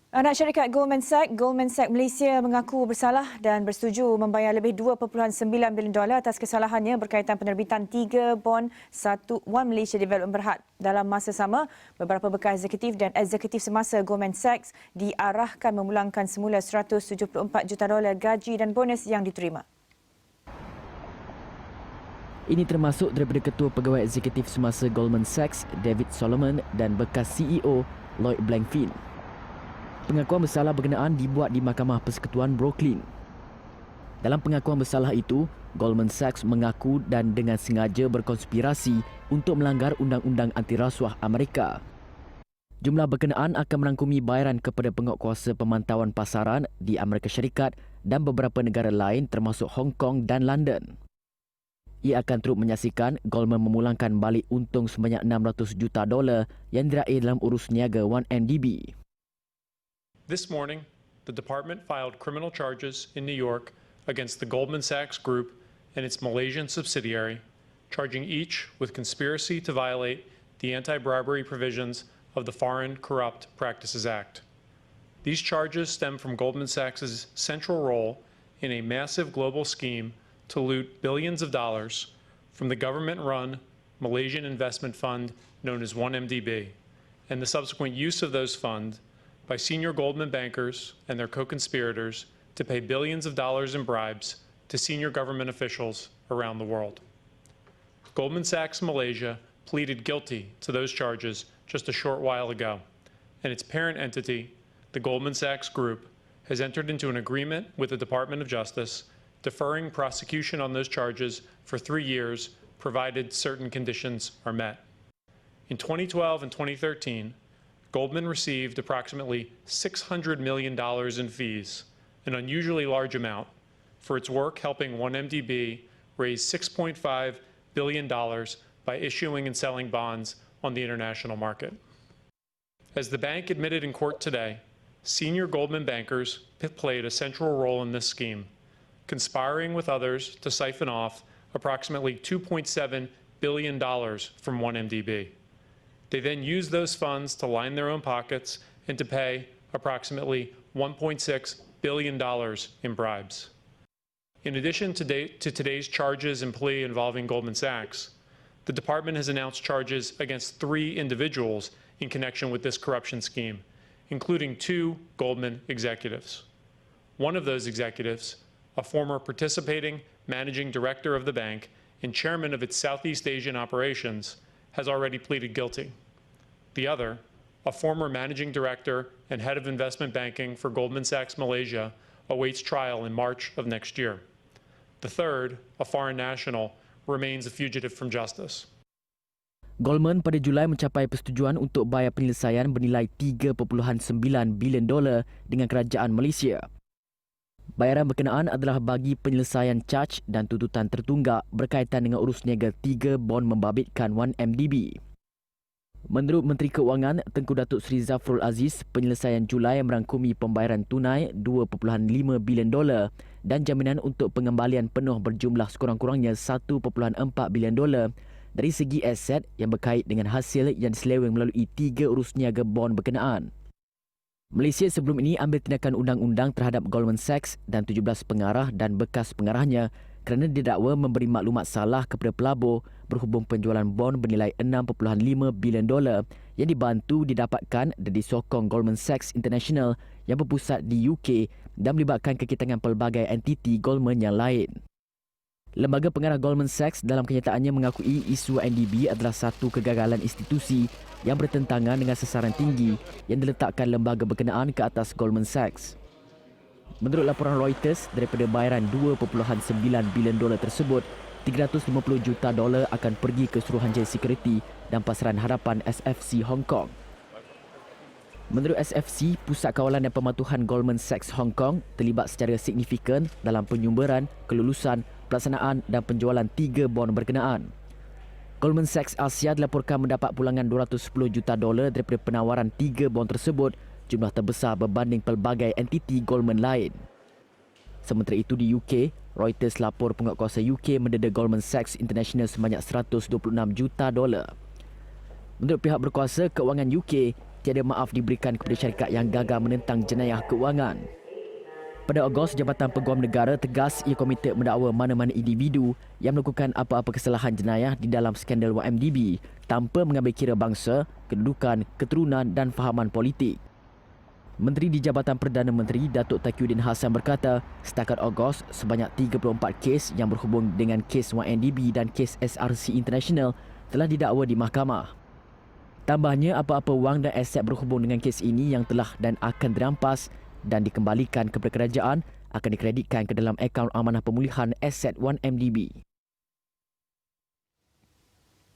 Anak syarikat Goldman Sachs Malaysia mengaku bersalah dan bersetuju membayar lebih $2.9 bilion atas kesalahannya berkaitan penerbitan 3 bon One Malaysia Development Berhad. Dalam masa sama, beberapa bekas eksekutif dan eksekutif semasa Goldman Sachs diarahkan memulangkan semula $174 juta gaji dan bonus yang diterima. Ini termasuk daripada Ketua Pegawai Eksekutif semasa Goldman Sachs, David Solomon dan bekas CEO Lloyd Blankfein. Pengakuan bersalah berkenaan dibuat di Mahkamah Persekutuan Brooklyn. Dalam pengakuan bersalah itu, Goldman Sachs mengaku dan dengan sengaja berkonspirasi untuk melanggar Undang-Undang Anti Rasuah Amerika. Jumlah berkenaan akan merangkumi bayaran kepada penguatkuasa pemantauan pasaran di Amerika Syarikat dan beberapa negara lain termasuk Hong Kong dan London. Ia akan turut menyaksikan Goldman memulangkan balik untung sebanyak $600 juta yang diraih dalam urus niaga 1MDB. This morning, the department filed criminal charges in New York against the Goldman Sachs Group and its Malaysian subsidiary, charging each with conspiracy to violate the anti-bribery provisions of the Foreign Corrupt Practices Act. These charges stem from Goldman Sachs' central role in a massive global scheme to loot billions of dollars from the government-run Malaysian investment fund known as 1MDB, and the subsequent use of those funds by senior Goldman bankers and their co-conspirators to pay billions of dollars in bribes to senior government officials around the world. Goldman Sachs Malaysia pleaded guilty to those charges just a short while ago, and its parent entity, the Goldman Sachs Group, has entered into an agreement with the Department of Justice deferring prosecution on those charges for 3 years, provided certain conditions are met. In 2012 and 2013, Goldman received approximately $600 million in fees, an unusually large amount, for its work helping 1MDB raise $6.5 billion by issuing and selling bonds on the international market. As the bank admitted in court today, senior Goldman bankers played a central role in this scheme, conspiring with others to siphon off approximately $2.7 billion from 1MDB. They then used those funds to line their own pockets and to pay approximately $1.6 billion in bribes. In addition to today's charges and plea involving Goldman Sachs, the department has announced charges against 3 individuals in connection with this corruption scheme, including 2 Goldman executives. One of those executives, a former participating managing director of the bank and chairman of its Southeast Asian operations, has already pleaded guilty. The other, a former managing director and head of investment banking for Goldman Sachs Malaysia, awaits trial in March of next year. The third, a foreign national, remains a fugitive from justice. Goldman pada Julai mencapai persetujuan untuk bayar penyelesaian bernilai $3.9 bilion dengan kerajaan Malaysia. Bayaran berkenaan adalah bagi penyelesaian caj dan tuntutan tertunggak berkaitan dengan urus niaga 3 bon membabitkan 1MDB. Menurut Menteri Keuangan Tengku Datuk Seri Zafrul Aziz, penyelesaian Julai merangkumi pembayaran tunai $2.5 bilion dan jaminan untuk pengembalian penuh berjumlah sekurang-kurangnya $1.4 bilion dari segi aset yang berkait dengan hasil yang diseleweng melalui 3 urus niaga bon berkenaan. Malaysia sebelum ini ambil tindakan undang-undang terhadap Goldman Sachs dan 17 pengarah dan bekas pengarahnya kerana didakwa memberi maklumat salah kepada pelabur berhubung penjualan bon bernilai $6.5 bilion yang dibantu didapatkan dan disokong Goldman Sachs International yang berpusat di UK dan melibatkan kekitangan pelbagai entiti Goldman yang lain. Lembaga pengarah Goldman Sachs dalam kenyataannya mengakui isu NDB adalah satu kegagalan institusi yang bertentangan dengan sasaran tinggi yang diletakkan lembaga berkenaan ke atas Goldman Sachs. Menurut laporan Reuters, daripada bayaran $2.9 bilion tersebut, $350 juta akan pergi ke Suruhanjaya Security dan Pasaran Harapan SFC Hong Kong. Menurut SFC, Pusat Kawalan dan Pematuhan Goldman Sachs Hong Kong terlibat secara signifikan dalam penyumberan, kelulusan, pelaksanaan dan penjualan 3 bon berkenaan. Goldman Sachs Asia dilaporkan mendapat pulangan $210 juta daripada penawaran 3 bon tersebut, jumlah terbesar berbanding pelbagai entiti Goldman lain. Sementara itu di UK, Reuters lapor penguatkuasa UK mendeda Goldman Sachs International sebanyak $126 juta. Menurut pihak berkuasa keuangan UK, tiada maaf diberikan kepada syarikat yang gagal menentang jenayah keuangan. Pada Ogos, Jabatan Peguam Negara tegas ia komited mendakwa mana-mana individu yang melakukan apa-apa kesalahan jenayah di dalam skandal 1MDB tanpa mengambil kira bangsa, kedudukan, keturunan dan fahaman politik. Menteri di Jabatan Perdana Menteri Datuk Tauhidin Hassan berkata, setakat Ogos, sebanyak 34 kes yang berhubung dengan kes 1MDB dan kes SRC International telah didakwa di mahkamah. Tambahnya, apa-apa wang dan aset berhubung dengan kes ini yang telah dan akan dirampas dan dikembalikan kepada kerajaan akan dikreditkan ke dalam akaun amanah pemulihan aset 1MDB.